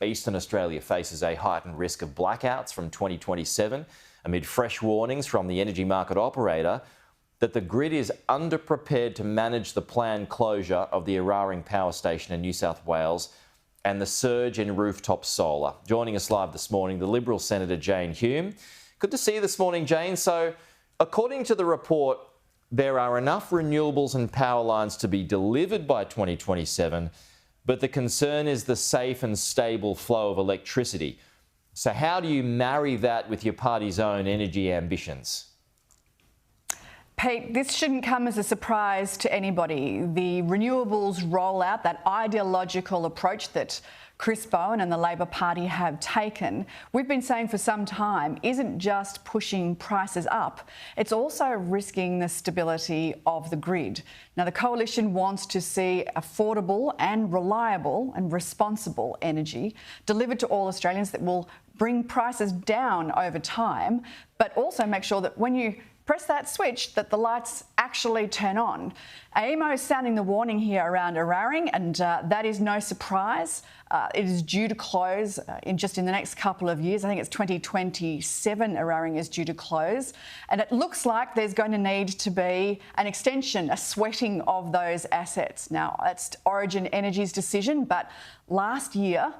Eastern Australia faces a heightened risk of blackouts from 2027 amid fresh warnings from the energy market operator that the grid is underprepared to manage the planned closure of the Eraring power station in New South Wales and the surge in rooftop solar. Joining us live this morning, the Liberal Senator Jane Hume. Good to see you this morning, Jane. So, according to the report, there are enough renewables and power lines to be delivered by 2027, but the concern is the safe and stable flow of electricity. So how do you marry that with your party's own energy ambitions? Pete, this shouldn't come as a surprise to anybody. The renewables rollout, that ideological approach that Chris Bowen and the Labor Party have taken, we've been saying for some time, isn't just pushing prices up, it's also risking the stability of the grid. Now, the Coalition wants to see affordable and reliable and responsible energy delivered to all Australians that will bring prices down over time, but also make sure that when you press that switch, that the lights actually turn on. AEMO is sounding the warning here around Eraring, and that is no surprise. It is due to close in the next couple of years. I think it's 2027 Eraring is due to close. And it looks like there's going to need to be an extension, a sweating of those assets. Now, that's Origin Energy's decision, but last year,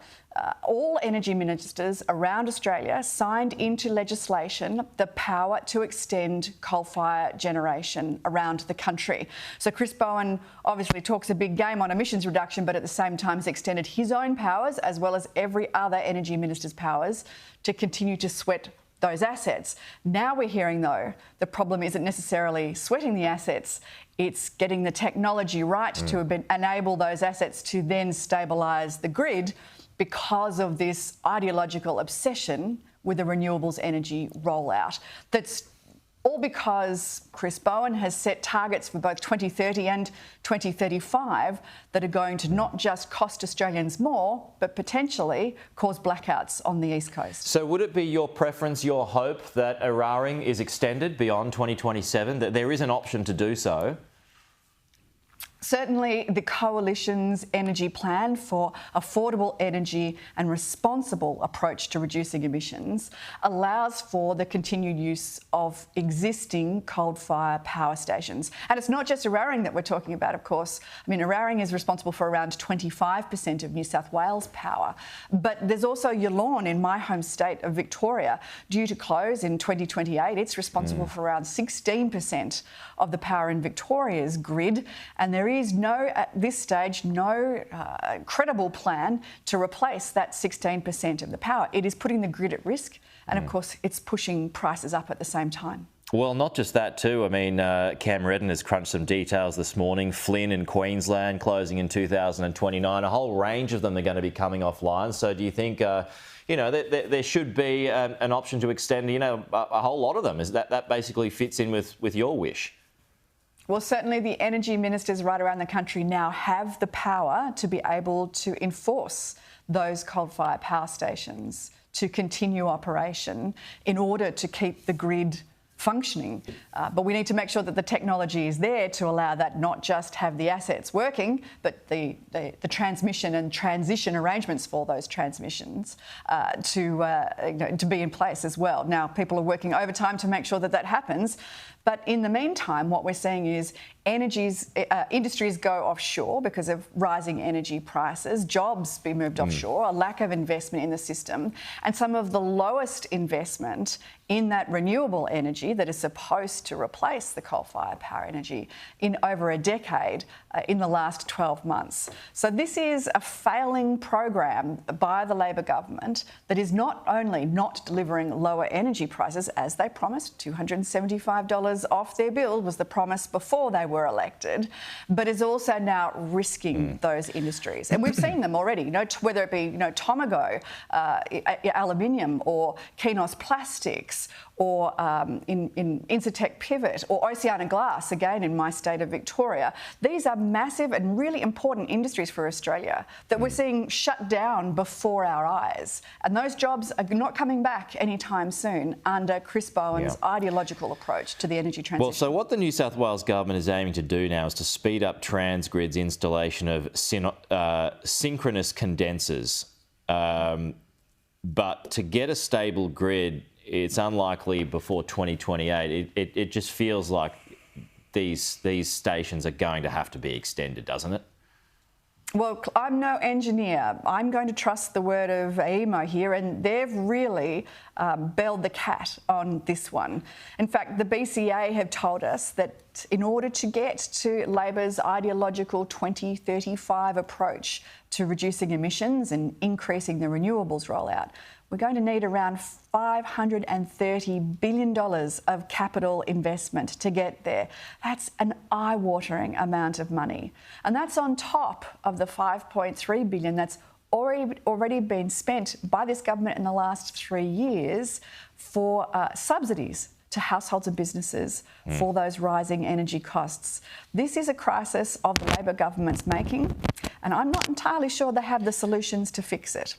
all energy ministers around Australia signed into legislation the power to extend coal-fired generation around the country. So Chris Bowen obviously talks a big game on emissions reduction, but at the same time has extended his own powers, as well as every other energy minister's powers, to continue to sweat those assets. Now we're hearing, though, the problem isn't necessarily sweating the assets, it's getting the technology right to enable those assets to then stabilise the grid, because of this ideological obsession with the renewables energy rollout. That's all because Chris Bowen has set targets for both 2030 and 2035 that are going to not just cost Australians more, but potentially cause blackouts on the East Coast. So would it be your preference, your hope, that Eraring is extended beyond 2027, that there is an option to do so? Certainly, the Coalition's energy plan for affordable energy and responsible approach to reducing emissions allows for the continued use of existing coal-fired power stations. And it's not just Eraring that we're talking about, of course. I mean, Eraring is responsible for around 25% of New South Wales power. But there's also Yallourn in my home state of Victoria, due to close in 2028. It's responsible for around 16% of the power in Victoria's grid. And there is at this stage, no credible plan to replace that 16% of the power. It is putting the grid at risk, and of course, it's pushing prices up at the same time. Well, not just that too. I mean, Cam Redden has crunched some details this morning. Flynn in Queensland closing in 2029. A whole range of them are going to be coming offline. So do you think, there should be an option to extend, a whole lot of them? Is that basically fits in with your wish? Well, certainly the energy ministers right around the country now have the power to be able to enforce those coal-fired power stations to continue operation in order to keep the grid functioning. But we need to make sure that the technology is there to allow that, not just have the assets working, but the transmission and transition arrangements for those transmissions to be in place as well. Now, people are working overtime to make sure that that happens. But in the meantime, what we're seeing is industries go offshore because of rising energy prices, jobs be moved offshore, a lack of investment in the system, and some of the lowest investment in that renewable energy that is supposed to replace the coal-fired power energy in over a decade in the last 12 months. So this is a failing program by the Labor government that is not only not delivering lower energy prices, as they promised, $275 off their bill was the promise before they were elected, but is also now risking those industries. And we've seen them already, whether it be Tomago, aluminium, or Kinos Plastics, or in Incitec Pivot, or Oceania Glass, again in my state of Victoria. These are massive and really important industries for Australia that we're seeing shut down before our eyes. And those jobs are not coming back anytime soon under Chris Bowen's ideological approach to the energy transition. Well, so what the New South Wales government is aiming to do now is to speed up Transgrid's installation of synchronous condensers But to get a stable grid, it's unlikely before 2028. It just feels like these stations are going to have to be extended, doesn't it? Well, I'm no engineer. I'm going to trust the word of AEMO here, and they've really bailed the cat on this one. In fact, the BCA have told us that in order to get to Labor's ideological 2035 approach to reducing emissions and increasing the renewables rollout, we're going to need around $530 billion of capital investment to get there. That's an eye-watering amount of money. And that's on top of the $5.3 billion that's already been spent by this government in the last 3 years for subsidies to households and businesses for those rising energy costs. This is a crisis of the Labor government's making, and I'm not entirely sure they have the solutions to fix it.